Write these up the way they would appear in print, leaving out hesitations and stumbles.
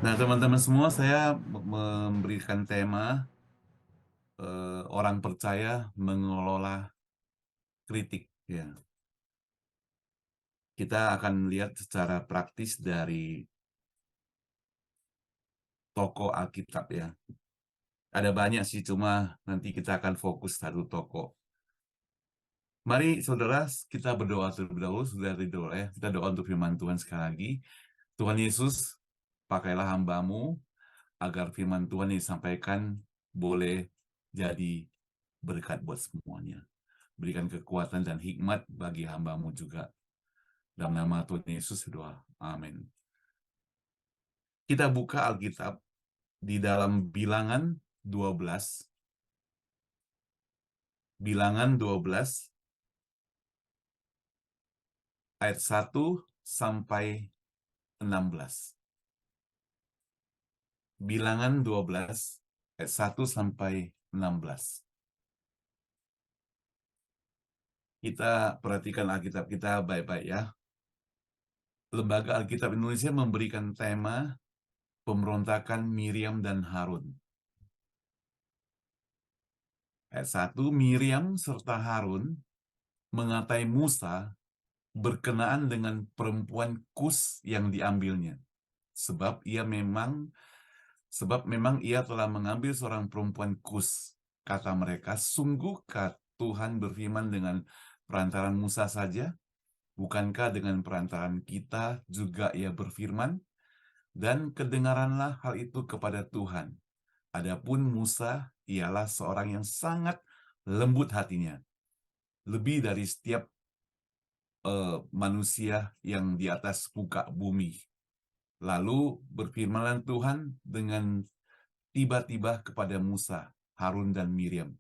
Nah, teman-teman semua, saya memberikan tema orang percaya mengelola kritik. Ya, kita akan lihat secara praktis dari tokoh Alkitab ya. Ada banyak sih, cuma nanti kita akan fokus satu tokoh. Mari saudara, kita berdoa terlebih dahulu. Sudah berdoa ya. Kita doa untuk firman Tuhan sekali lagi. Tuhan Yesus, pakailah hamba-Mu agar firman Tuhan yang disampaikan boleh jadi berkat buat semuanya. Berikan kekuatan dan hikmat bagi hamba-Mu juga. Dalam nama Tuhan Yesus berdoa. Amin. Kita buka Alkitab di dalam Bilangan 12. Bilangan 12 ayat 1 sampai 16. Bilangan 12 ayat 1 sampai 16. Kita perhatikan Alkitab kita baik-baik ya. Lembaga Alkitab Indonesia memberikan tema pemberontakan Miriam dan Harun. Ayat 1, Miriam serta Harun mengatai Musa berkenaan dengan perempuan Kus yang diambilnya. Sebab memang ia telah mengambil seorang perempuan Kus. Kata mereka, sungguhkah Tuhan berfirman dengan perantaran Musa saja? Bukankah dengan perantaran kita juga ia berfirman? Dan kedengaranlah hal itu kepada Tuhan. Adapun Musa ialah seorang yang sangat lembut hatinya, lebih dari setiap manusia yang di atas muka bumi. Lalu berfirmanlah Tuhan dengan tiba-tiba kepada Musa, Harun, dan Miriam.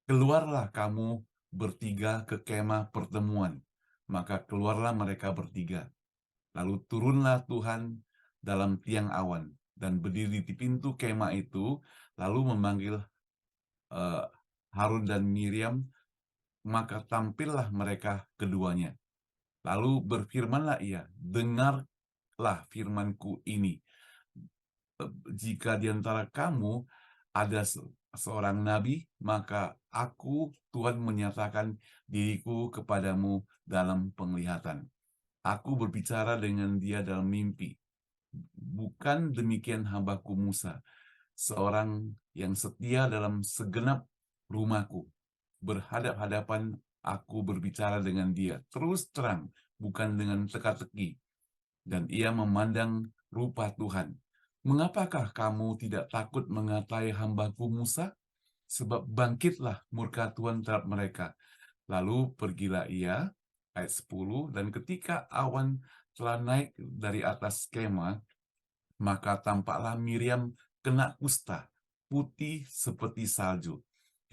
Keluarlah kamu bertiga ke kemah pertemuan. Maka keluarlah mereka bertiga. Lalu turunlah Tuhan dalam tiang awan dan berdiri di pintu kemah itu, lalu memanggil Harun dan Miriam, maka tampillah mereka keduanya. Lalu berfirmanlah ia, dengarlah firmanku ini. Jika di antara kamu ada seorang nabi, maka aku, Tuhan, menyatakan diriku kepadamu dalam penglihatan. Aku berbicara dengan dia dalam mimpi. Bukan demikian hambaku Musa, seorang yang setia dalam segenap rumahku. Berhadap-hadapan aku berbicara dengan dia, terus terang, bukan dengan teka-teki. Dan ia memandang rupa Tuhan. Mengapakah kamu tidak takut mengatai hambaku Musa? Sebab bangkitlah murka Tuhan terhadap mereka. Lalu pergilah ia, ayat 10, dan ketika awan telah naik dari atas kemah, maka tampaklah Miriam kena kusta, putih seperti salju.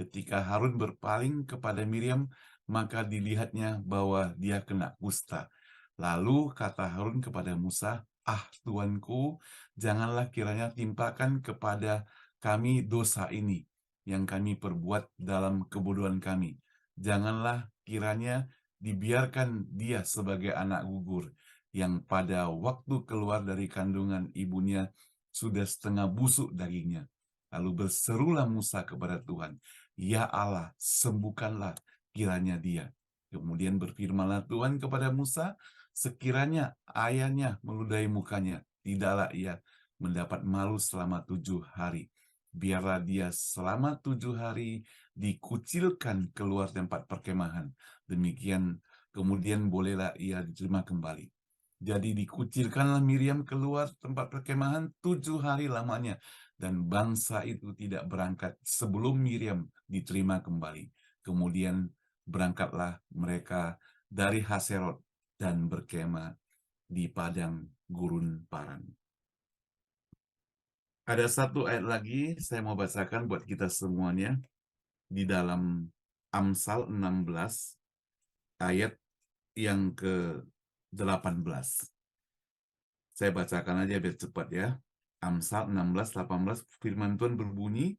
Ketika Harun berpaling kepada Miriam, maka dilihatnya bahwa dia kena kusta. Lalu kata Harun kepada Musa, "Ah, Tuanku, janganlah kiranya timpakan kepada kami dosa ini yang kami perbuat dalam kebodohan kami. Janganlah kiranya dibiarkan dia sebagai anak gugur, yang pada waktu keluar dari kandungan ibunya sudah setengah busuk dagingnya." Lalu berserulah Musa kepada Tuhan, "Ya Allah, sembuhkanlah kiranya dia." Kemudian berfirmanlah Tuhan kepada Musa, "Sekiranya ayahnya meludahi mukanya, tidaklah ia mendapat malu selama 7 hari. Biarlah dia selama 7 hari dikucilkan keluar tempat perkemahan. Demikian kemudian bolehlah ia diterima kembali." Jadi dikucilkanlah Miriam keluar tempat perkemahan 7 hari lamanya. Dan bangsa itu tidak berangkat sebelum Miriam diterima kembali. Kemudian berangkatlah mereka dari Haserot dan berkemah di padang gurun Paran. Ada satu ayat lagi saya mau bacakan buat kita semuanya di dalam Amsal 16 ayat yang ke-18. Saya bacakan aja biar cepat ya. Amsal 16:18, firman Tuhan berbunyi,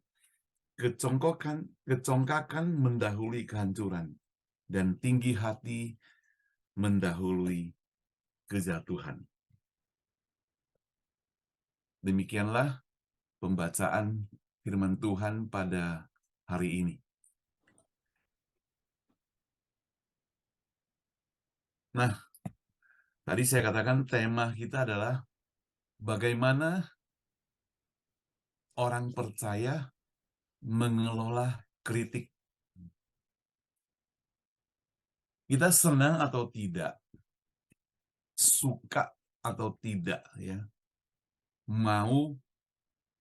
kecongkakan mendahului kehancuran, dan tinggi hati mendahului kejatuhan. Demikianlah pembacaan firman Tuhan pada hari ini. Nah, tadi saya katakan tema kita adalah bagaimana orang percaya mengelola kritik. Kita senang atau tidak, suka atau tidak, ya, mau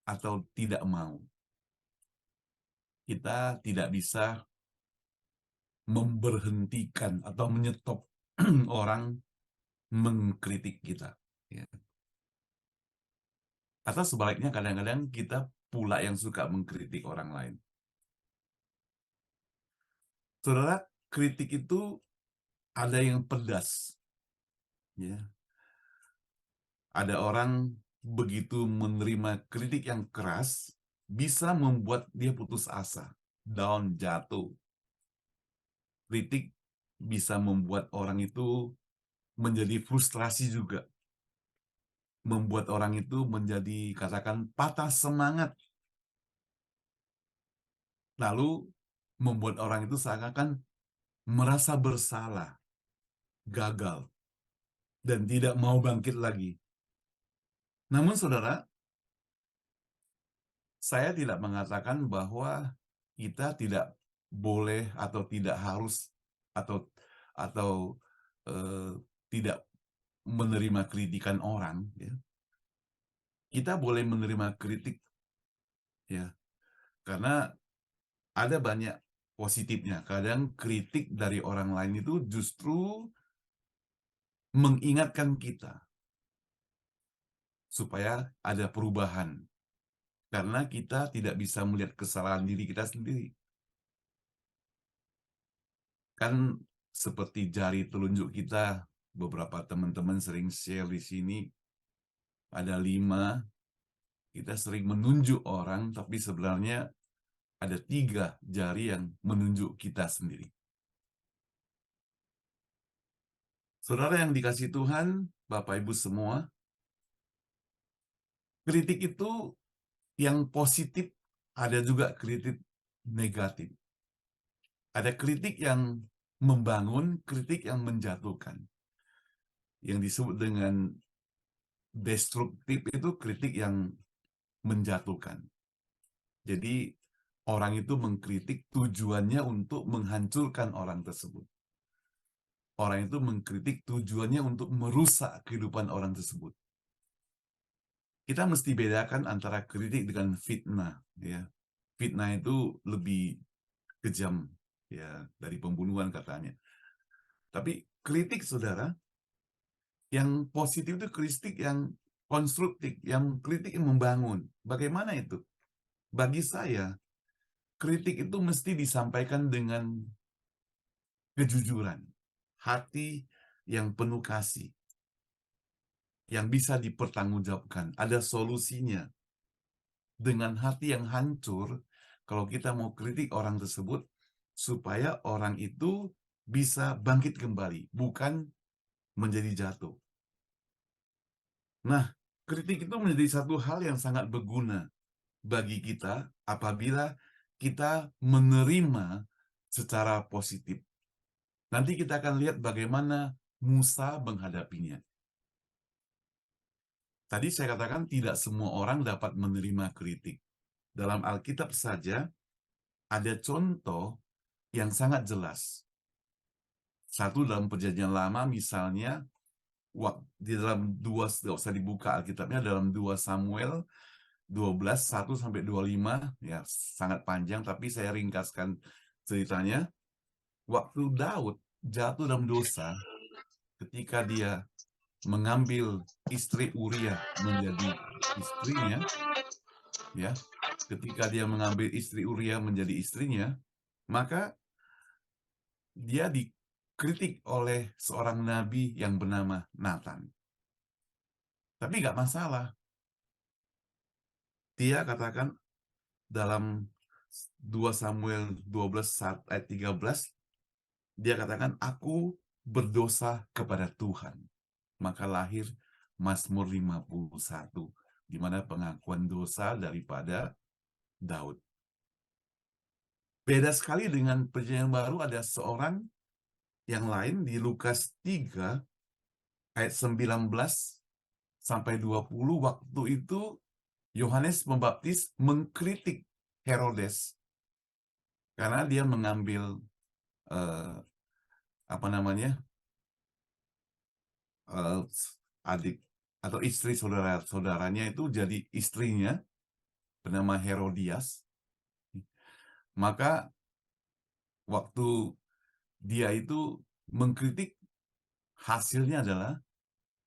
atau tidak mau, kita tidak bisa memberhentikan atau menyetop orang mengkritik kita. Ya. Atau sebaliknya kadang-kadang kita pula yang suka mengkritik orang lain. Saudara, kritik itu ada yang pedas. Ya. Ada orang begitu menerima kritik yang keras, bisa membuat dia putus asa, down, jatuh. Kritik bisa membuat orang itu menjadi frustrasi juga. Membuat orang itu menjadi, katakan, patah semangat. Lalu membuat orang itu seakan-akan merasa bersalah, gagal, dan tidak mau bangkit lagi. Namun saudara, saya tidak mengatakan bahwa kita tidak boleh atau tidak harus atau tidak menerima kritikan orang. Ya. Kita boleh menerima kritik, ya, karena ada banyak positifnya. Kadang kritik dari orang lain itu justru mengingatkan kita supaya ada perubahan. Karena kita tidak bisa melihat kesalahan diri kita sendiri. Kan seperti jari telunjuk kita, beberapa teman-teman sering share di sini, ada 5, kita sering menunjuk orang, tapi sebenarnya ada 3 jari yang menunjuk kita sendiri. Saudara yang dikasih Tuhan, Bapak Ibu semua, kritik itu yang positif, ada juga kritik negatif. Ada kritik yang membangun, kritik yang menjatuhkan. Yang disebut dengan destruktif itu kritik yang menjatuhkan. Jadi orang itu mengkritik tujuannya untuk menghancurkan orang tersebut. Orang itu mengkritik tujuannya untuk merusak kehidupan orang tersebut. Kita mesti bedakan antara kritik dengan fitnah. Ya. Fitnah itu lebih kejam, ya, dari pembunuhan katanya. Tapi kritik, saudara, yang positif itu kritik yang konstruktif, yang kritik yang membangun. Bagaimana itu? Bagi saya, kritik itu mesti disampaikan dengan kejujuran, hati yang penuh kasih, yang bisa dipertanggungjawabkan, ada solusinya. Dengan hati yang hancur, kalau kita mau kritik orang tersebut, supaya orang itu bisa bangkit kembali, bukan menjadi jatuh. Nah, kritik itu menjadi satu hal yang sangat berguna bagi kita apabila kita menerima secara positif. Nanti kita akan lihat bagaimana Musa menghadapinya. Tadi saya katakan tidak semua orang dapat menerima kritik. Dalam Alkitab saja ada contoh yang sangat jelas. Satu dalam Perjanjian Lama misalnya, di dalam 2, nggak usah dibuka Alkitabnya, dalam 2 Samuel 12, 1-25, ya sangat panjang, tapi saya ringkaskan ceritanya. Waktu Daud jatuh dalam dosa, ketika dia mengambil istri Uria menjadi istrinya, ya, ketika dia mengambil istri Uria menjadi istrinya, maka dia dikritik oleh seorang nabi yang bernama Nathan. Tapi nggak masalah. Dia katakan dalam 2 Samuel 12 ayat 13, dia katakan, aku berdosa kepada Tuhan. Maka lahir Mazmur 51. di mana pengakuan dosa daripada Daud. Beda sekali dengan Perjanjian Baru, ada seorang yang lain di Lukas 3 ayat 19 sampai 20. Waktu itu Yohanes Pembaptis mengkritik Herodes karena dia mengambil apa namanya adik atau istri saudaranya itu jadi istrinya, bernama Herodias. Maka waktu dia itu mengkritik, hasilnya adalah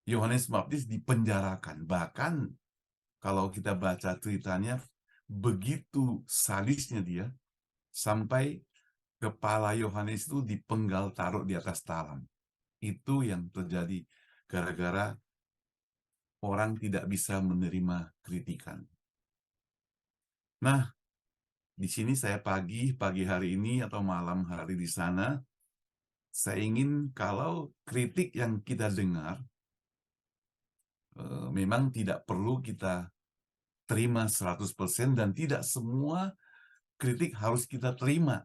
Yohanes Pembaptis dipenjarakan. Bahkan kalau kita baca ceritanya, begitu sadisnya dia, sampai kepala Yohanes itu dipenggal taruh di atas talam. Itu yang terjadi gara-gara orang tidak bisa menerima kritikan. Nah, di sini saya pagi hari ini atau malam hari di sana, saya ingin kalau kritik yang kita dengar memang tidak perlu kita terima 100% dan tidak semua kritik harus kita terima.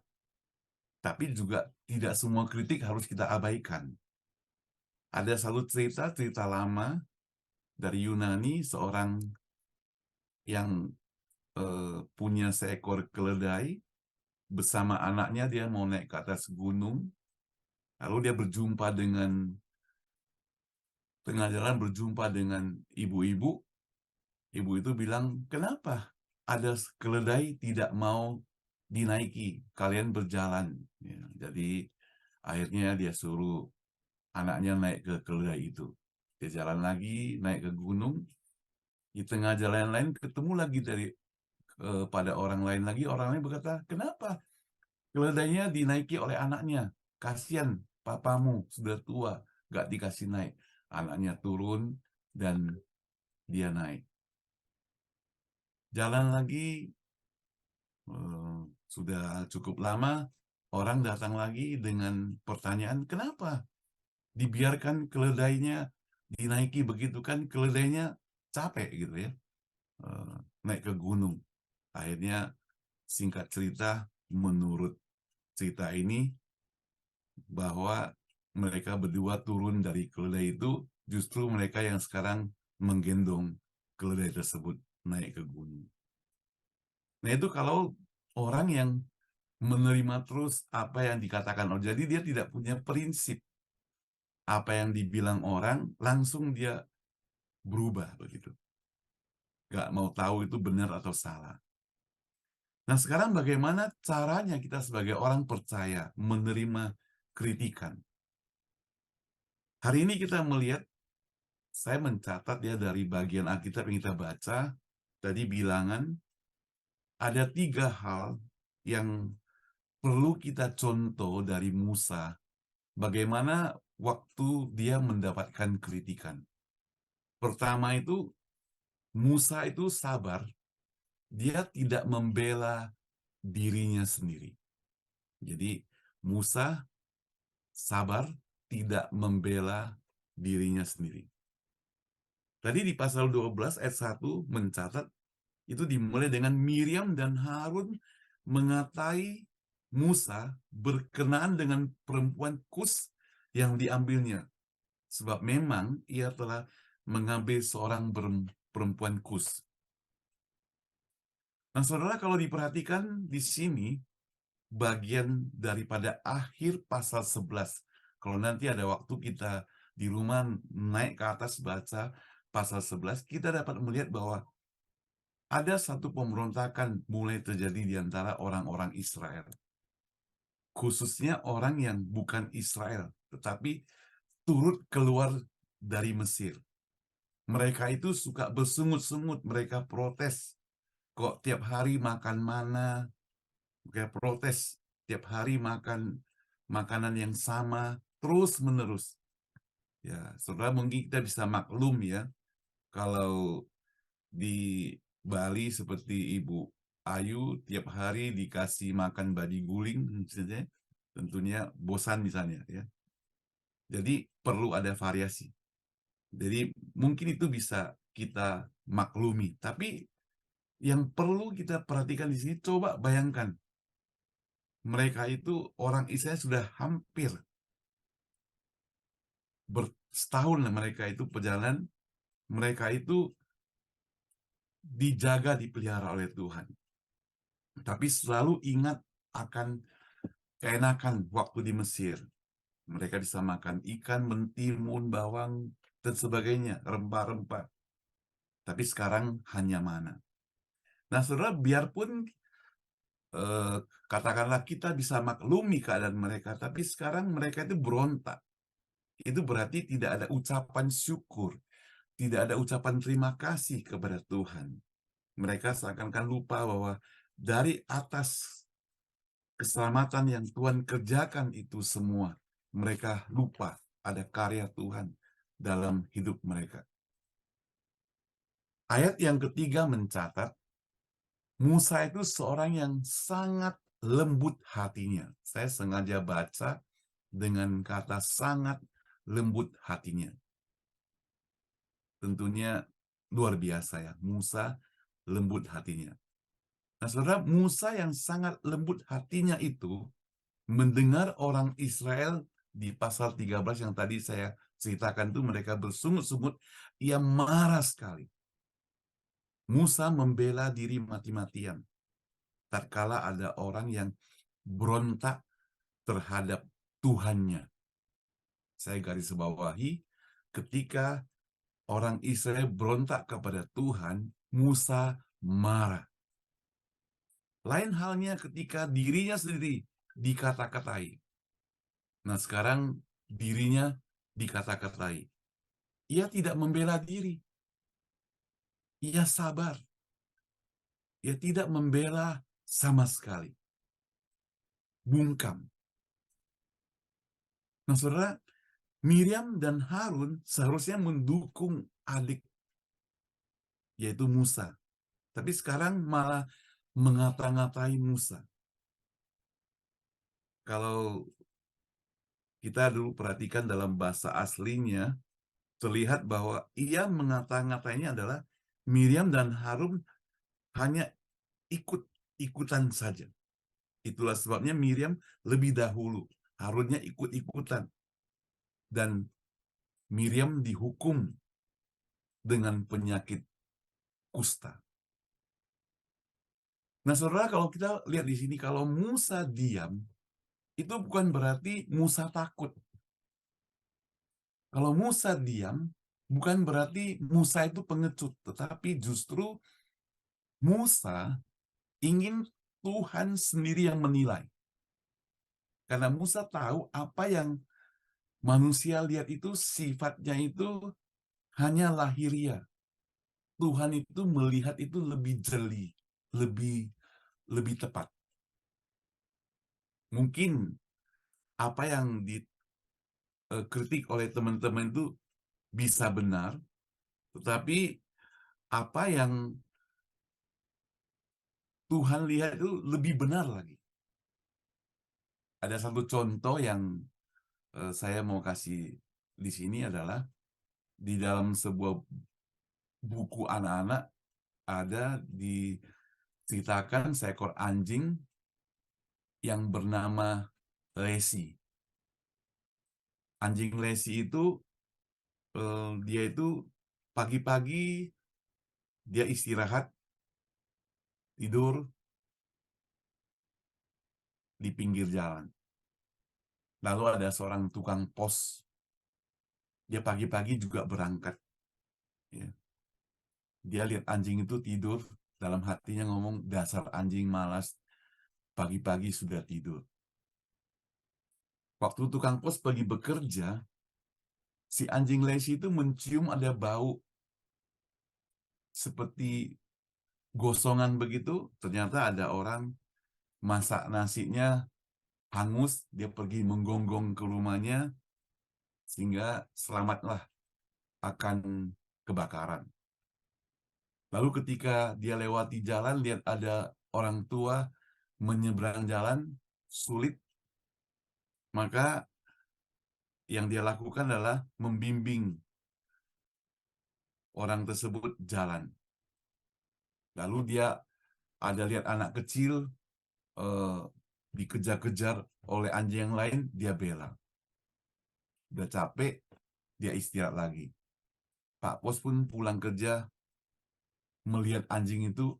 Tapi juga tidak semua kritik harus kita abaikan. Ada satu cerita lama dari Yunani, seorang yang punya seekor keledai, bersama anaknya dia mau naik ke atas gunung, lalu dia tengah jalan berjumpa dengan ibu-ibu. Ibu itu bilang, kenapa ada keledai tidak mau dinaiki, kalian berjalan. Ya, jadi akhirnya dia suruh anaknya naik ke keledai itu. Dia jalan lagi, naik ke gunung. Di tengah jalan lain ketemu lagi pada orang lain lagi. Orang lain berkata, kenapa keledainya dinaiki oleh anaknya? Kasihan papamu sudah tua, gak dikasih naik. Anaknya turun dan dia naik. Jalan lagi, sudah cukup lama, orang datang lagi dengan pertanyaan, kenapa dibiarkan keledainya dinaiki begitu, kan keledainya capek gitu ya, naik ke gunung. Akhirnya singkat cerita, menurut cerita ini, bahwa mereka berdua turun dari keledai itu, justru mereka yang sekarang menggendong keledai tersebut naik ke gunung. Nah itu kalau orang yang menerima terus apa yang dikatakan orang, jadi dia tidak punya prinsip. Apa yang dibilang orang, langsung dia berubah begitu. Gak mau tahu itu benar atau salah. Nah sekarang bagaimana caranya kita sebagai orang percaya menerima kritikan? Hari ini kita melihat, saya mencatat ya dari bagian Alkitab yang kita baca, tadi Bilangan, ada 3 hal yang perlu kita contoh dari Musa, bagaimana waktu dia mendapatkan kritikan. Pertama itu, Musa itu sabar, dia tidak membela dirinya sendiri. Jadi Musa sabar, tidak membela dirinya sendiri. Tadi di pasal 12 ayat 1 mencatat, itu dimulai dengan Miriam dan Harun mengatai Musa berkenaan dengan perempuan Kus yang diambilnya. Sebab memang ia telah mengambil seorang perempuan Kus. Nah, saudara, kalau diperhatikan di sini, bagian daripada akhir pasal 11. Kalau nanti ada waktu kita di rumah naik ke atas baca pasal 11, kita dapat melihat bahwa ada satu pemberontakan mulai terjadi di antara orang-orang Israel. Khususnya orang yang bukan Israel, tetapi turut keluar dari Mesir. Mereka itu suka bersungut-sungut, mereka protes. Kok tiap hari makan mana? Mereka protes, tiap hari makan makanan yang sama, terus-menerus. Ya, saudara mungkin kita bisa maklum ya, kalau di Bali seperti Ibu Ayu tiap hari dikasih makan babi guling misalnya, tentunya bosan misalnya ya. Jadi perlu ada variasi. Jadi mungkin itu bisa kita maklumi. Tapi yang perlu kita perhatikan di sini, coba bayangkan, mereka itu orang Israel sudah hampir setahun mereka itu perjalanan, mereka itu dijaga, dipelihara oleh Tuhan. Tapi selalu ingat akan keenakan waktu di Mesir. Mereka bisa makan ikan, mentimun, bawang, dan sebagainya, rempah-rempah. Tapi sekarang hanya mana. Nah, saudara, biarpun eh, katakanlah kita bisa maklumi keadaan mereka, tapi sekarang mereka itu berontak. Itu berarti tidak ada ucapan syukur, tidak ada ucapan terima kasih kepada Tuhan. Mereka seakan-akan lupa bahwa dari atas keselamatan yang Tuhan kerjakan itu semua, mereka lupa ada karya Tuhan dalam hidup mereka. Ayat yang ketiga mencatat, Musa itu seorang yang sangat lembut hatinya. Saya sengaja baca dengan kata sangat lembut hatinya. Tentunya luar biasa ya, Musa lembut hatinya. Nah, saudara, Musa yang sangat lembut hatinya itu mendengar orang Israel di pasal 13 yang tadi saya ceritakan itu mereka bersungut-sungut, ia marah sekali. Musa membela diri mati-matian tatkala ada orang yang berontak terhadap Tuhannya. Saya garis bawahi, ketika orang Israel berontak kepada Tuhan, Musa marah. Lain halnya ketika dirinya sendiri dikata-katai. Nah, sekarang dirinya dikata-katai. Ia tidak membela diri. Ia sabar. Ia tidak membela sama sekali. Bungkam. Nah, saudara, Miriam dan Harun seharusnya mendukung adik, yaitu Musa. Tapi sekarang malah mengata-ngatai Musa. Kalau kita dulu perhatikan dalam bahasa aslinya, terlihat bahwa ia mengata-ngatainya adalah Miriam dan Harun hanya ikut-ikutan saja. Itulah sebabnya Miriam lebih dahulu, Harunnya ikut-ikutan. Dan Miriam dihukum dengan penyakit kusta. Nah, saudara, kalau kita lihat di sini, kalau Musa diam, itu bukan berarti Musa takut. Kalau Musa diam, bukan berarti Musa itu pengecut, tetapi justru Musa ingin Tuhan sendiri yang menilai. Karena Musa tahu apa yang manusia lihat itu sifatnya itu hanya lahiriah. Tuhan itu melihat itu lebih jeli, lebih lebih tepat. Mungkin apa yang dikritik oleh teman-teman itu bisa benar, tetapi apa yang Tuhan lihat itu lebih benar lagi. Ada satu contoh yang saya mau kasih di sini adalah di dalam sebuah buku anak-anak ada diceritakan seekor anjing yang bernama Lesi. Anjing Lesi itu dia itu pagi-pagi dia istirahat tidur di pinggir jalan. Lalu ada seorang tukang pos, dia pagi-pagi juga berangkat. Ya. Dia lihat anjing itu tidur, dalam hatinya ngomong, dasar anjing malas, pagi-pagi sudah tidur. Waktu tukang pos pergi bekerja, si anjing Lesi itu mencium ada bau seperti gosongan begitu. Ternyata ada orang masak nasinya hangus, dia pergi menggonggong ke rumahnya, sehingga selamatlah akan kebakaran. Lalu ketika dia lewati jalan, lihat ada orang tua menyeberang jalan, sulit, maka yang dia lakukan adalah membimbing orang tersebut jalan. Lalu dia ada lihat anak kecil dikejar-kejar oleh anjing yang lain, dia bela. Udah capek, dia istirahat lagi. Pak Pos pun pulang kerja, melihat anjing itu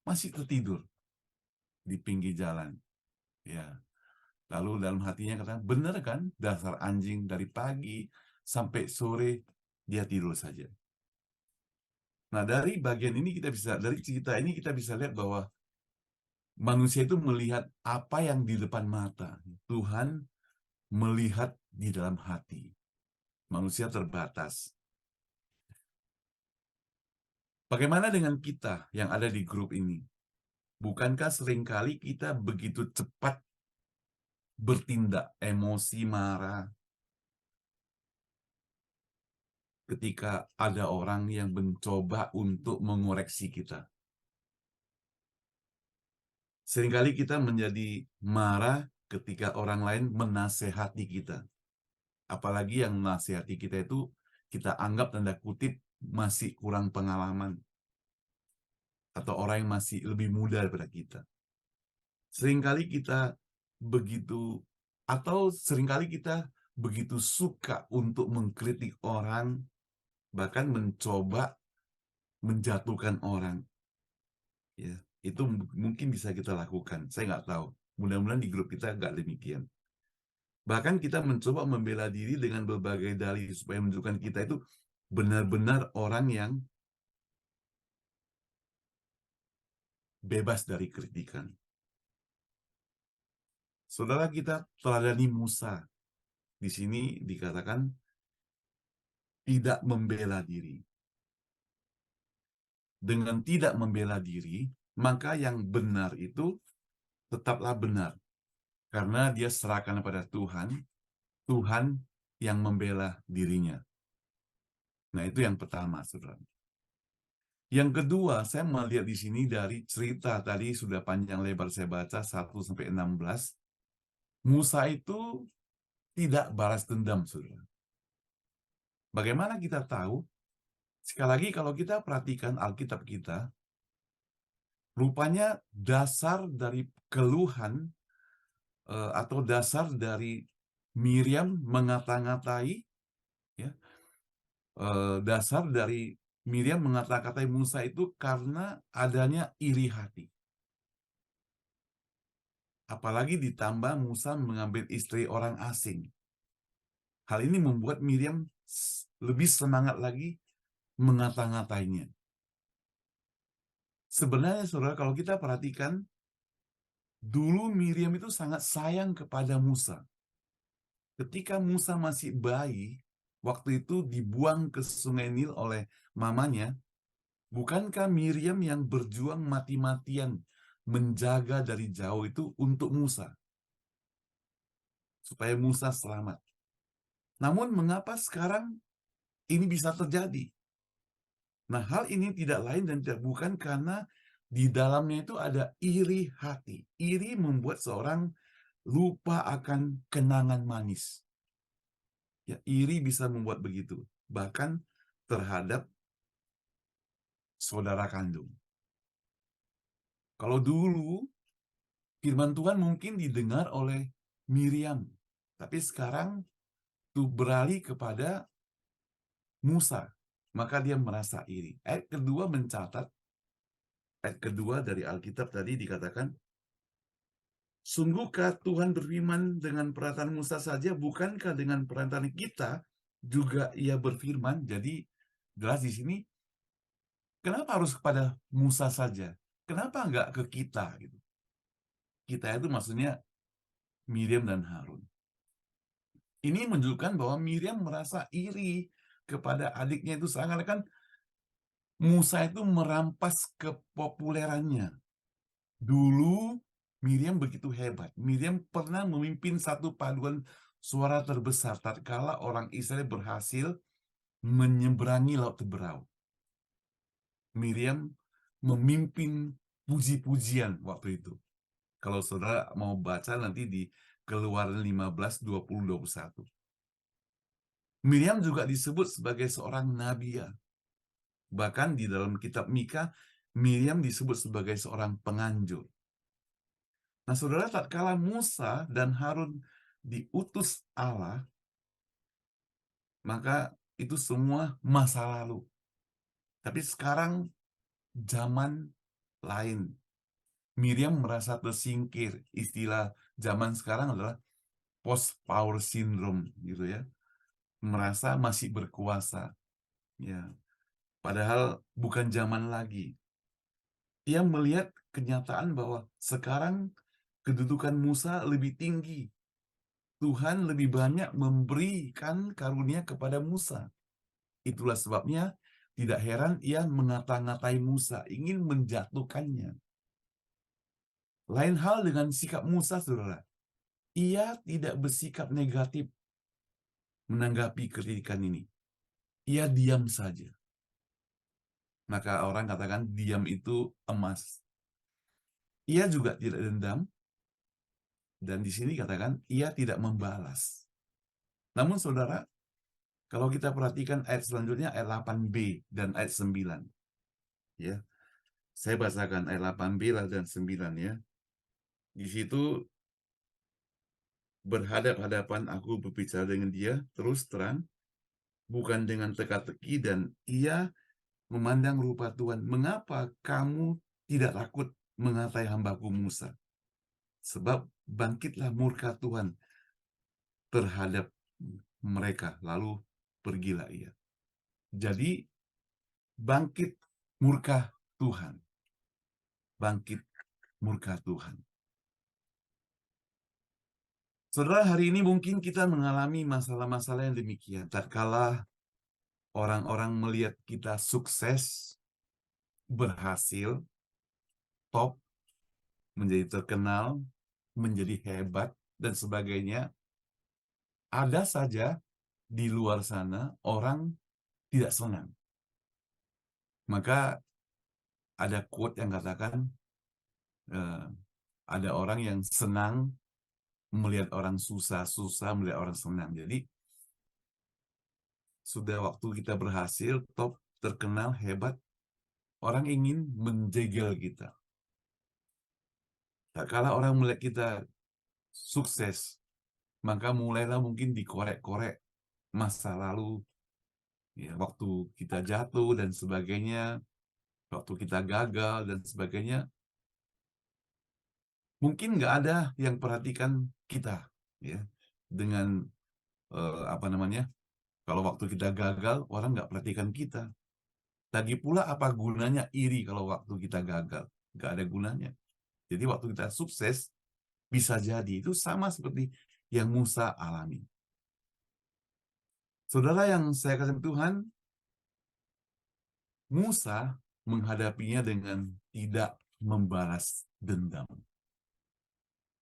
masih tertidur di pinggir jalan. Ya, lalu dalam hatinya kata, bener kan dasar anjing, dari pagi sampai sore dia tidur saja. Nah, dari bagian ini dari cerita ini kita bisa lihat bahwa manusia itu melihat apa yang di depan mata. Tuhan melihat di dalam hati. Manusia terbatas. Bagaimana dengan kita yang ada di grup ini? Bukankah seringkali kita begitu cepat bertindak, emosi, marah, ketika ada orang yang mencoba untuk mengoreksi kita? Seringkali kita menjadi marah ketika orang lain menasehati kita. Apalagi yang menasehati kita itu kita anggap tanda kutip masih kurang pengalaman. Atau orang yang masih lebih muda daripada kita. Seringkali kita begitu, atau seringkali kita begitu suka untuk mengkritik orang, bahkan mencoba menjatuhkan orang. Ya, itu mungkin bisa kita lakukan. Saya nggak tahu. Mudah-mudahan di grup kita nggak demikian. Bahkan kita mencoba membela diri dengan berbagai dalih supaya menunjukkan kita itu benar-benar orang yang bebas dari kritikan. Saudara, kita teladani Musa. Di sini dikatakan tidak membela diri. Dengan tidak membela diri, maka yang benar itu tetaplah benar. Karena dia serahkan kepada Tuhan, Tuhan yang membela dirinya. Nah, itu yang pertama, saudara. Yang kedua, saya melihat di sini dari cerita tadi sudah panjang lebar saya baca 1-16. Musa itu tidak balas dendam, saudara. Bagaimana kita tahu? Sekali lagi kalau kita perhatikan Alkitab kita, rupanya dasar dari keluhan atau dasar dari Miriam mengata-ngatai, ya, dasar dari Miriam mengata-ngatai Musa itu karena adanya iri hati. Apalagi ditambah Musa mengambil istri orang asing. Hal ini membuat Miriam lebih semangat lagi mengata-ngatainya. Sebenarnya, saudara, kalau kita perhatikan, dulu Miriam itu sangat sayang kepada Musa. Ketika Musa masih bayi, waktu itu dibuang ke Sungai Nil oleh mamanya, bukankah Miriam yang berjuang mati-matian menjaga dari jauh itu untuk Musa? Supaya Musa selamat. Namun mengapa sekarang ini bisa terjadi? Nah, hal ini tidak lain dan tidak bukan karena di dalamnya itu ada iri hati. Iri membuat seorang lupa akan kenangan manis. Ya, iri bisa membuat begitu. Bahkan terhadap saudara kandung. Kalau dulu firman Tuhan mungkin didengar oleh Miriam, tapi sekarang tuh beralih kepada Musa, maka dia merasa iri. Ayat kedua mencatat, ayat kedua dari Alkitab tadi dikatakan, sungguhkah Tuhan berfirman dengan perkataan Musa saja, bukankah dengan perkataan kita juga ia berfirman? Jadi jelas di sini, kenapa harus kepada Musa saja? Kenapa enggak ke kita? Gitu. Kita itu maksudnya Miriam dan Harun. Ini menunjukkan bahwa Miriam merasa iri kepada adiknya itu, seakan-akan Musa itu merampas kepopulerannya. Dulu Miriam begitu hebat. Miriam pernah memimpin satu paduan suara terbesar tatkala orang Israel berhasil menyeberangi Laut Teberau. Miriam memimpin puji-pujian waktu itu. Kalau saudara mau baca nanti di Keluaran 15, 20, 21. Miriam juga disebut sebagai seorang nabiya. Bahkan di dalam kitab Mika, Miriam disebut sebagai seorang penganjur. Nah, saudara, tatkala Musa dan Harun diutus Allah, maka itu semua masa lalu. Tapi sekarang zaman lain. Miriam merasa tersingkir. Istilah zaman sekarang adalah post-power syndrome, gitu ya. Merasa masih berkuasa. Ya. Padahal bukan zaman lagi. Ia melihat kenyataan bahwa sekarang kedudukan Musa lebih tinggi. Tuhan lebih banyak memberikan karunia kepada Musa. Itulah sebabnya tidak heran ia mengata-ngatai Musa, ingin menjatuhkannya. Lain hal dengan sikap Musa, saudara. Ia tidak bersikap negatif menanggapi kritikan ini. Ia diam saja. Maka orang katakan diam itu emas. Ia juga tidak dendam, dan di sini katakan ia tidak membalas. Namun saudara, kalau kita perhatikan ayat selanjutnya, ayat 8b dan ayat 9. Ya, saya bacakan ayat 8b dan 9 ya. Di situ berhadap-hadapan aku berbicara dengan dia terus terang, bukan dengan teka-teki, dan ia memandang rupa Tuhan. Mengapa kamu tidak takut mengatai hambaku Musa? Sebab bangkitlah murka Tuhan terhadap mereka, lalu pergilah ia. Jadi bangkit murka Tuhan. Bangkit murka Tuhan. Saudara, hari ini mungkin kita mengalami masalah-masalah yang demikian. Tatkala orang-orang melihat kita sukses, berhasil, top, menjadi terkenal, menjadi hebat, dan sebagainya, ada saja di luar sana orang tidak senang. Maka ada quote yang katakan, ada orang yang senang melihat orang susah melihat orang senang. Jadi, sudah waktu kita berhasil, top, terkenal, hebat, orang ingin menjegal kita. Tak kala orang melihat kita sukses, maka mulailah mungkin dikorek-korek masa lalu, ya, waktu kita jatuh dan sebagainya, waktu kita gagal dan sebagainya. Mungkin nggak ada yang perhatikan kita, ya, dengan apa namanya? Kalau waktu kita gagal, orang nggak perhatikan kita. Lagi pula apa gunanya iri kalau waktu kita gagal? Nggak ada gunanya. Jadi waktu kita sukses, bisa jadi itu sama seperti yang Musa alami. Saudara yang saya kasih Tuhan, Musa menghadapinya dengan tidak membalas dendam.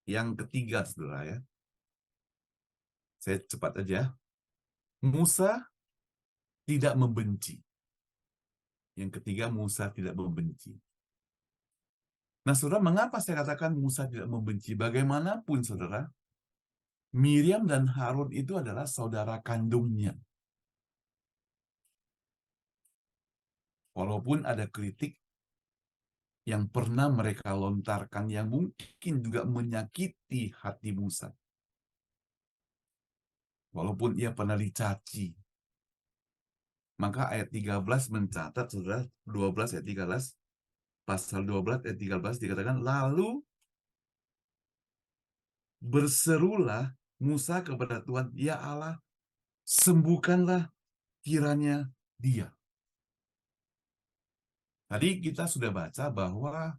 Yang ketiga, saudara ya, saya cepat aja. Musa tidak membenci. Yang ketiga, Musa tidak membenci. Nah, saudara, mengapa saya katakan Musa tidak membenci? Bagaimanapun, saudara, Miriam dan Harun itu adalah saudara kandungnya. Walaupun ada kritik yang pernah mereka lontarkan yang mungkin juga menyakiti hati Musa. Walaupun ia pernah dicaci. Maka ayat 13 mencatat, saudara, 12 ayat 13, pasal 12 ayat 13 dikatakan, lalu berserulah Musa kepada Tuhan, ya Allah, sembuhkanlah kiranya dia. Tadi kita sudah baca bahwa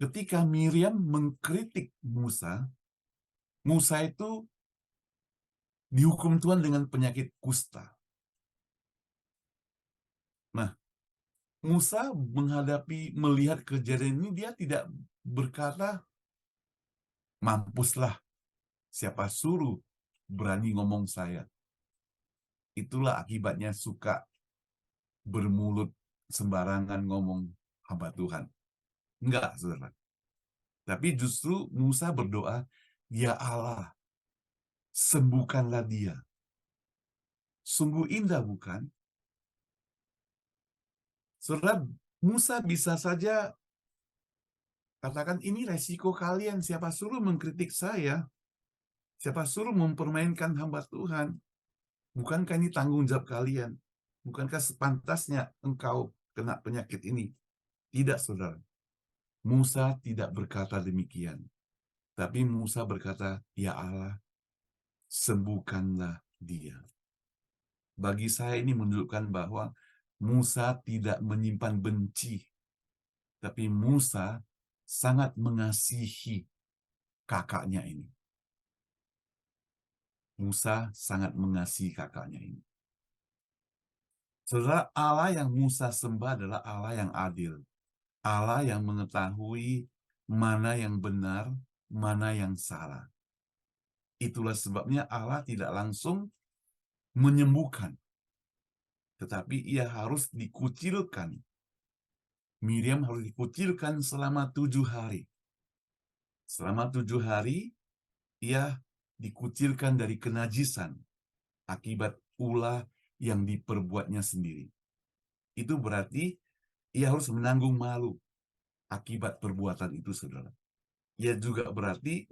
ketika Miriam mengkritik Musa, Musa itu dihukum Tuhan dengan penyakit kusta. Nah, Musa melihat kejadian ini, dia tidak berkata, mampuslah, siapa suruh berani ngomong saya. Itulah akibatnya suka bermulut sembarangan ngomong hamba Tuhan. Enggak, saudara. Tapi justru Musa berdoa, ya Allah, sembuhkanlah dia. Sungguh indah, bukan? Saudara, Musa bisa saja katakan, ini resiko kalian, siapa suruh mengkritik saya? Siapa suruh mempermainkan hamba Tuhan? Bukankah ini tanggung jawab kalian? Bukankah sepantasnya engkau kena penyakit ini? Tidak, saudara. Musa tidak berkata demikian. Tapi Musa berkata, ya Allah, sembuhkanlah dia. Bagi saya ini menunjukkan bahwa Musa tidak menyimpan benci, tapi Musa sangat mengasihi kakaknya ini. Musa sangat mengasihi kakaknya ini. Saudara, Allah yang Musa sembah adalah Allah yang adil. Allah yang mengetahui mana yang benar, mana yang salah. Itulah sebabnya Allah tidak langsung menyembuhkan, tetapi ia harus dikucilkan. Miriam harus dikucilkan selama 7 hari. Selama 7 hari, ia dikucilkan dari kenajisan akibat ulah yang diperbuatnya sendiri. Itu berarti ia harus menanggung malu akibat perbuatan itu, saudara. Ia juga berarti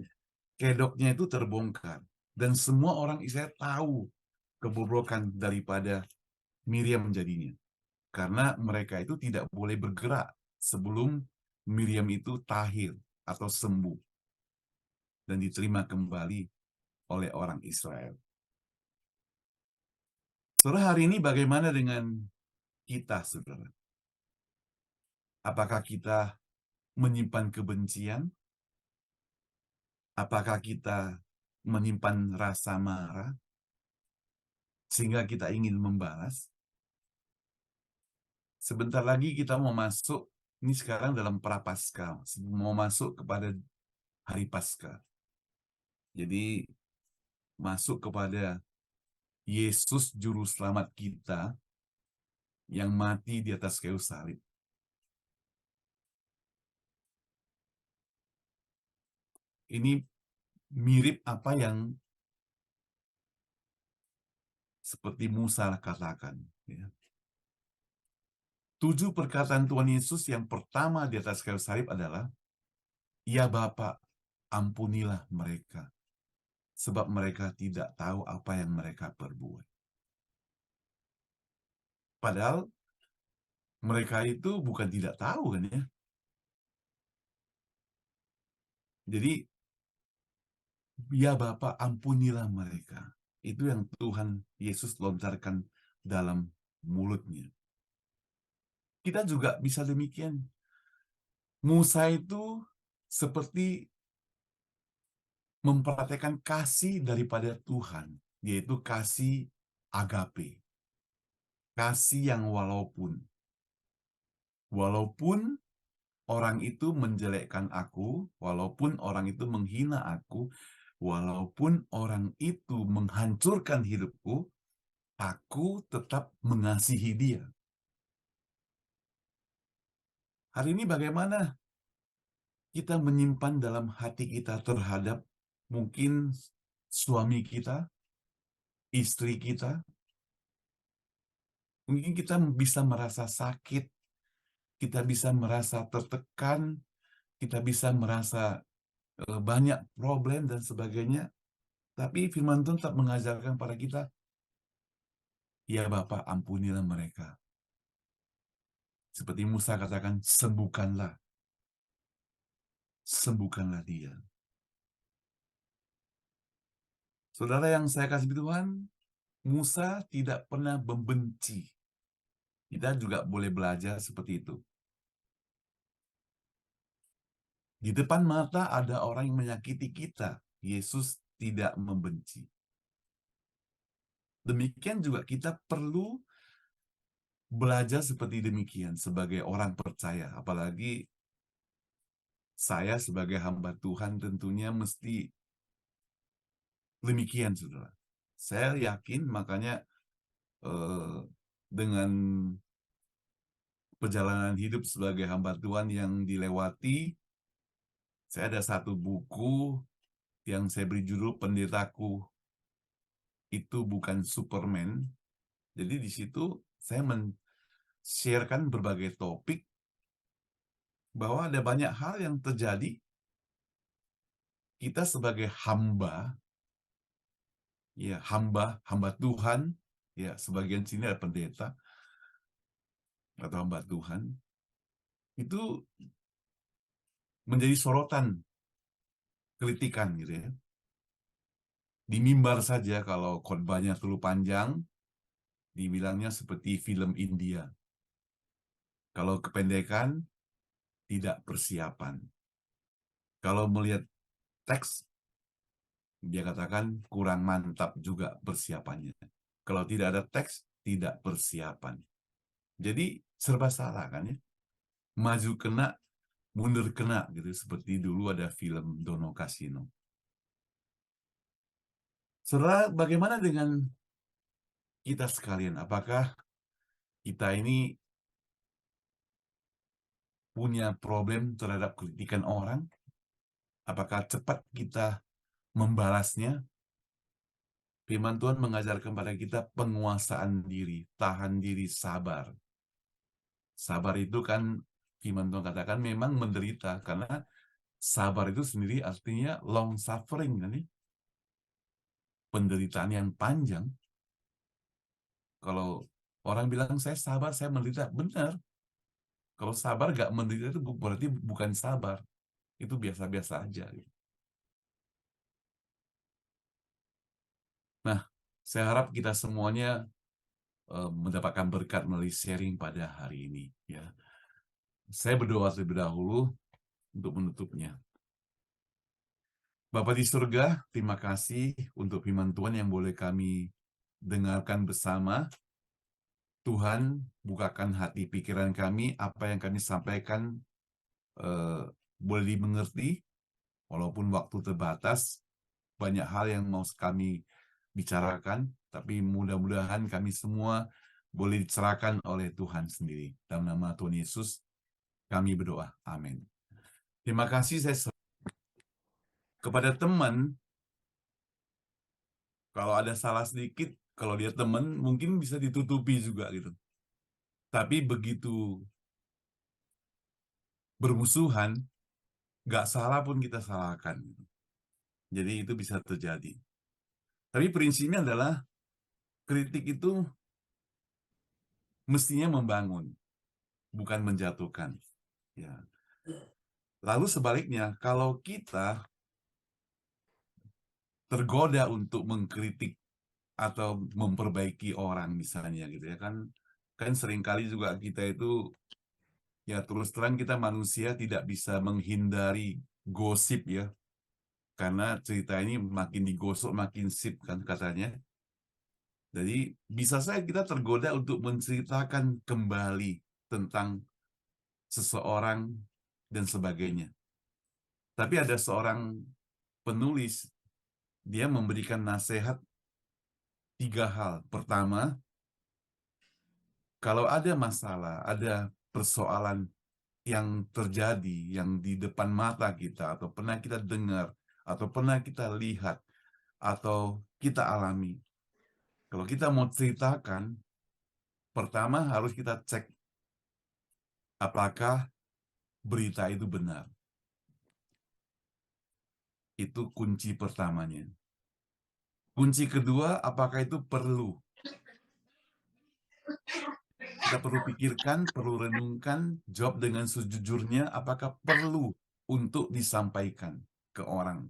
kedoknya itu terbongkar. Dan semua orang Israel tahu kebobrokan daripada Miriam menjadinya. Karena mereka itu tidak boleh bergerak sebelum Miriam itu tahir atau sembuh dan diterima kembali oleh orang Israel. Saudara, hari ini bagaimana dengan kita, saudara? Apakah kita menyimpan kebencian? Apakah kita menyimpan rasa marah sehingga kita ingin membalas? Sebentar lagi kita mau masuk, ini sekarang dalam Prapaskah, mau masuk kepada hari Paskah. Jadi masuk kepada Yesus juru selamat kita yang mati di atas kayu salib. Ini mirip apa yang seperti Musa katakan. Ya. 7 perkataan Tuhan Yesus yang pertama di atas kayu salib adalah, ya Bapa, ampunilah mereka, sebab mereka tidak tahu apa yang mereka perbuat. Padahal mereka itu bukan tidak tahu kan ya. Jadi, ya Bapa, ampunilah mereka. Itu yang Tuhan Yesus lontarkan dalam mulutnya. Kita juga bisa demikian. Musa itu seperti mempraktekkan kasih daripada Tuhan, yaitu kasih agape. Kasih yang walaupun orang itu menjelekkan aku, walaupun orang itu menghina aku, walaupun orang itu menghancurkan hidupku, aku tetap mengasihi dia. Hari ini bagaimana kita menyimpan dalam hati kita terhadap mungkin suami kita, istri kita? Mungkin kita bisa merasa sakit, kita bisa merasa tertekan, kita bisa merasa banyak problem dan sebagainya. Tapi firman Tuhan tetap mengajarkan pada kita, ya Bapak, ampunilah mereka. Seperti Musa katakan, sembuhkanlah dia. Saudara yang saya kasih Tuhan, Musa tidak pernah membenci. Kita juga boleh belajar seperti itu. Di depan mata ada orang yang menyakiti kita. Yesus tidak membenci. Demikian juga kita perlu belajar seperti demikian sebagai orang percaya. Apalagi saya sebagai hamba Tuhan tentunya mesti demikian, saudara. Saya yakin makanya dengan perjalanan hidup sebagai hamba Tuhan yang dilewati, saya ada satu buku yang saya beri judul Pendetaku Itu Bukan Superman. Jadi di situ saya sharekan berbagai topik bahwa ada banyak hal yang terjadi. Kita sebagai hamba, ya hamba Tuhan, ya sebagian sini ada pendeta atau hamba Tuhan, itu menjadi sorotan kritikan gitu ya. Di mimbar saja kalau khotbahnya terlalu panjang, dibilangnya seperti film India. Kalau kependekan, tidak persiapan. Kalau melihat teks, dia katakan kurang mantap juga persiapannya. Kalau tidak ada teks, tidak persiapan. Jadi serba salah kan ya. Maju kena, mundur kena gitu, seperti dulu ada film Dono Kasino. Saudara, bagaimana dengan kita sekalian? Apakah kita ini punya problem terhadap kritikan orang? Apakah cepat kita membalasnya? Firman Tuhan mengajarkan pada kita penguasaan diri, tahan diri, sabar. Sabar itu kan firman Tuhan katakan memang menderita, karena sabar itu sendiri artinya long suffering kan ya? Penderitaan yang panjang. Kalau orang bilang saya sabar, saya menderita, benar. Kalau sabar gak menderita itu berarti bukan sabar. Itu biasa-biasa aja. Nah, saya harap kita semuanya mendapatkan berkat melalui sharing pada hari ini. Ya, saya berdoa terlebih dahulu untuk menutupnya. Bapa di surga, terima kasih untuk firman Tuhan yang boleh kami dengarkan bersama. Tuhan, bukakan hati pikiran kami, apa yang kami sampaikan boleh dimengerti, walaupun waktu terbatas, banyak hal yang mau kami bicarakan, tapi mudah-mudahan kami semua boleh dicerahkan oleh Tuhan sendiri. Dalam nama Tuhan Yesus, kami berdoa. Amin. Terima kasih kepada teman, kalau ada salah sedikit, kalau dia teman, mungkin bisa ditutupi juga gitu. Tapi begitu bermusuhan, nggak salah pun kita salahkan. Jadi itu bisa terjadi. Tapi prinsipnya adalah kritik itu mestinya membangun, bukan menjatuhkan. Ya. Lalu sebaliknya, kalau kita tergoda untuk mengkritik atau memperbaiki orang misalnya gitu ya kan seringkali juga kita itu ya terus terang kita manusia tidak bisa menghindari gosip ya, karena cerita ini makin digosok makin sip kan katanya. Jadi bisa saja kita tergoda untuk menceritakan kembali tentang seseorang dan sebagainya. Tapi ada seorang penulis, dia memberikan nasihat 3 hal. Pertama, kalau ada masalah, ada persoalan yang terjadi, yang di depan mata kita, atau pernah kita dengar, atau pernah kita lihat, atau kita alami. Kalau kita mau ceritakan, pertama harus kita cek apakah berita itu benar. Itu kunci pertamanya. Kunci kedua, apakah itu perlu? Kita perlu pikirkan, perlu renungkan, jawab dengan sejujurnya, apakah perlu untuk disampaikan ke orang.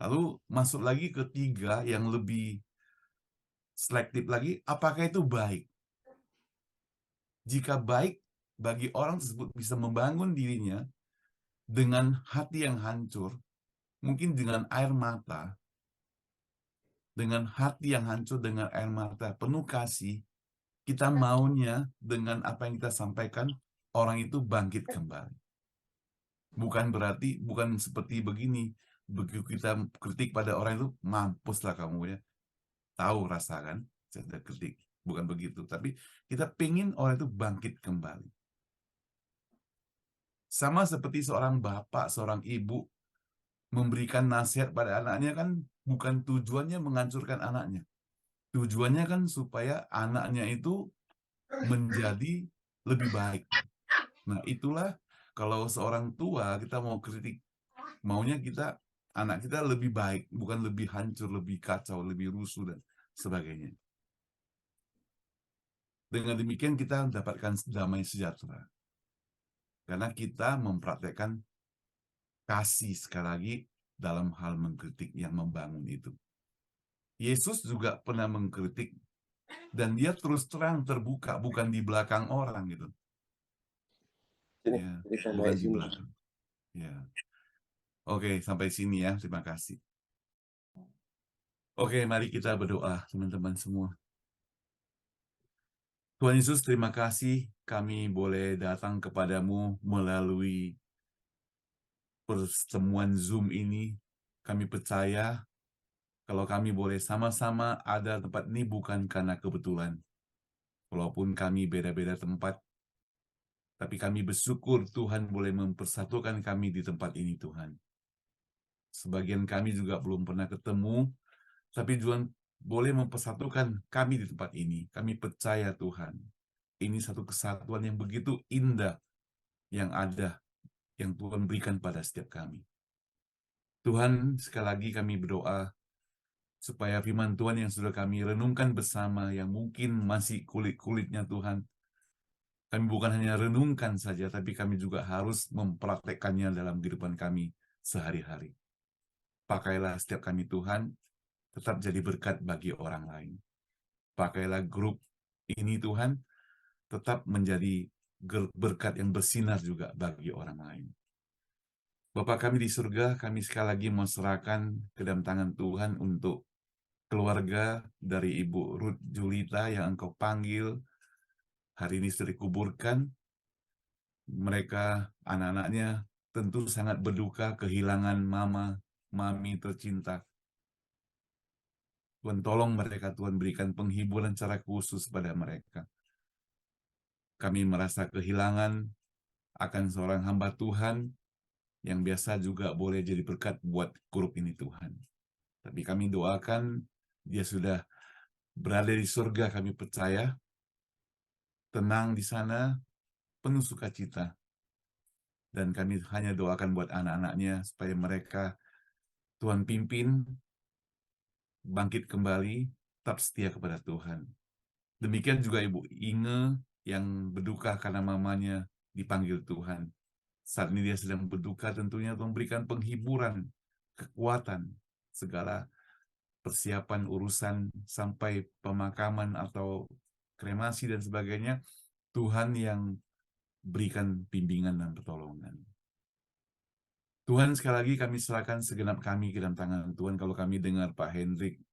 Lalu masuk lagi ke 3 yang lebih selektif lagi, apakah itu baik? Jika baik, bagi orang tersebut bisa membangun dirinya dengan hati yang hancur, mungkin dengan air mata, dengan hati yang hancur, dengan air mata, penuh kasih, kita maunya dengan apa yang kita sampaikan, orang itu bangkit kembali. Bukan berarti, bukan seperti begini, begitu kita kritik pada orang itu, mampuslah kamu ya. Tahu rasakan, saya kritik. Bukan begitu, tapi kita pengen orang itu bangkit kembali. Sama seperti seorang bapak, seorang ibu memberikan nasihat pada anaknya kan bukan tujuannya menghancurkan anaknya. Tujuannya kan supaya anaknya itu menjadi lebih baik. Nah, itulah kalau seorang tua kita mau kritik, maunya kita anak kita lebih baik, bukan lebih hancur, lebih kacau, lebih rusuh dan sebagainya. Dengan demikian kita mendapatkan damai sejahtera. Karena kita mempraktekkan kasih sekali lagi dalam hal mengkritik yang membangun itu. Yesus juga pernah mengkritik dan dia terus terang terbuka, bukan di belakang orang gitu. Ya, bukan di belakang. Ya. Oke, sampai sini ya. Terima kasih. Oke, mari kita berdoa, teman-teman semua. Tuhan Yesus, terima kasih kami boleh datang kepadamu melalui pertemuan Zoom ini. Kami percaya kalau kami boleh sama-sama ada tempat ini bukan karena kebetulan. Walaupun kami beda-beda tempat, tapi kami bersyukur Tuhan boleh mempersatukan kami di tempat ini, Tuhan. Sebagian kami juga belum pernah ketemu, tapi Tuhan boleh mempersatukan kami di tempat ini. Kami percaya Tuhan, ini satu kesatuan yang begitu indah yang ada, yang Tuhan berikan pada setiap kami. Tuhan, sekali lagi kami berdoa, supaya firman Tuhan yang sudah kami renungkan bersama, yang mungkin masih kulit-kulitnya Tuhan, kami bukan hanya renungkan saja, tapi kami juga harus mempraktekkannya dalam kehidupan kami sehari-hari. Pakailah setiap kami Tuhan, tetap jadi berkat bagi orang lain. Pakailah grup ini Tuhan, tetap menjadi berkat yang bersinar juga bagi orang lain. Bapa kami di surga, kami sekali lagi mau serahkan ke dalam tangan Tuhan untuk keluarga dari Ibu Ruth Julita yang Engkau panggil hari ini sudah dikuburkan. Mereka, anak-anaknya tentu sangat berduka kehilangan mami tercinta. Tuhan tolong mereka, Tuhan berikan penghiburan secara khusus pada mereka. Kami merasa kehilangan akan seorang hamba Tuhan yang biasa juga boleh jadi berkat buat grup ini Tuhan. Tapi kami doakan dia sudah berada di surga, kami percaya, tenang di sana, penuh sukacita. Dan kami hanya doakan buat anak-anaknya supaya mereka Tuhan pimpin, bangkit kembali, tetap setia kepada Tuhan. Demikian juga Ibu Inge yang berduka karena mamanya dipanggil Tuhan. Saat ini dia sedang berduka, tentunya Tuhan berikan penghiburan, kekuatan, segala persiapan urusan sampai pemakaman atau kremasi dan sebagainya, Tuhan yang berikan bimbingan dan pertolongan. Tuhan, sekali lagi kami serahkan segenap kami ke dalam tangan Tuhan. Kalau kami dengar Pak Hendrik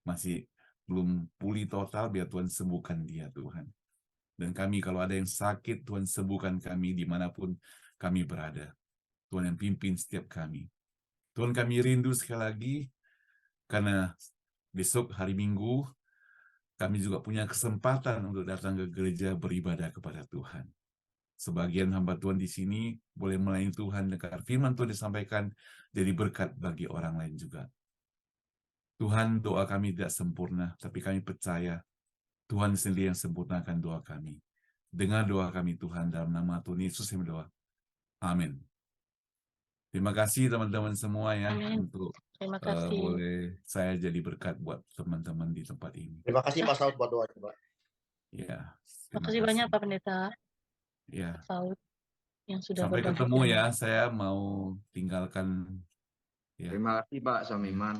masih belum pulih total, biar Tuhan sembuhkan dia, Tuhan. Dan kami kalau ada yang sakit, Tuhan sembuhkan kami dimanapun kami berada. Tuhan yang pimpin setiap kami. Tuhan, kami rindu sekali lagi, karena besok hari Minggu, kami juga punya kesempatan untuk datang ke gereja beribadah kepada Tuhan. Sebagian hamba Tuhan di sini boleh melayani Tuhan, dengar firman Tuhan disampaikan, jadi berkat bagi orang lain juga. Tuhan, doa kami tidak sempurna, tapi kami percaya Tuhan sendiri yang sempurnakan doa kami. Dengar doa kami Tuhan, dalam nama Tuhan Yesus yang berdoa. Amin. Terima kasih teman-teman semua ya. Amin. Untuk Terima kasih. boleh saya jadi berkat buat teman-teman di tempat ini. Terima kasih Pak Saud buat doanya, Pak. Ya, Terima kasih banyak Pak Pendeta ya. Saud yang sudah Sampai berbagi ketemu firman. ya, saya mau tinggalkan. Ya. Terima kasih Pak Samiman.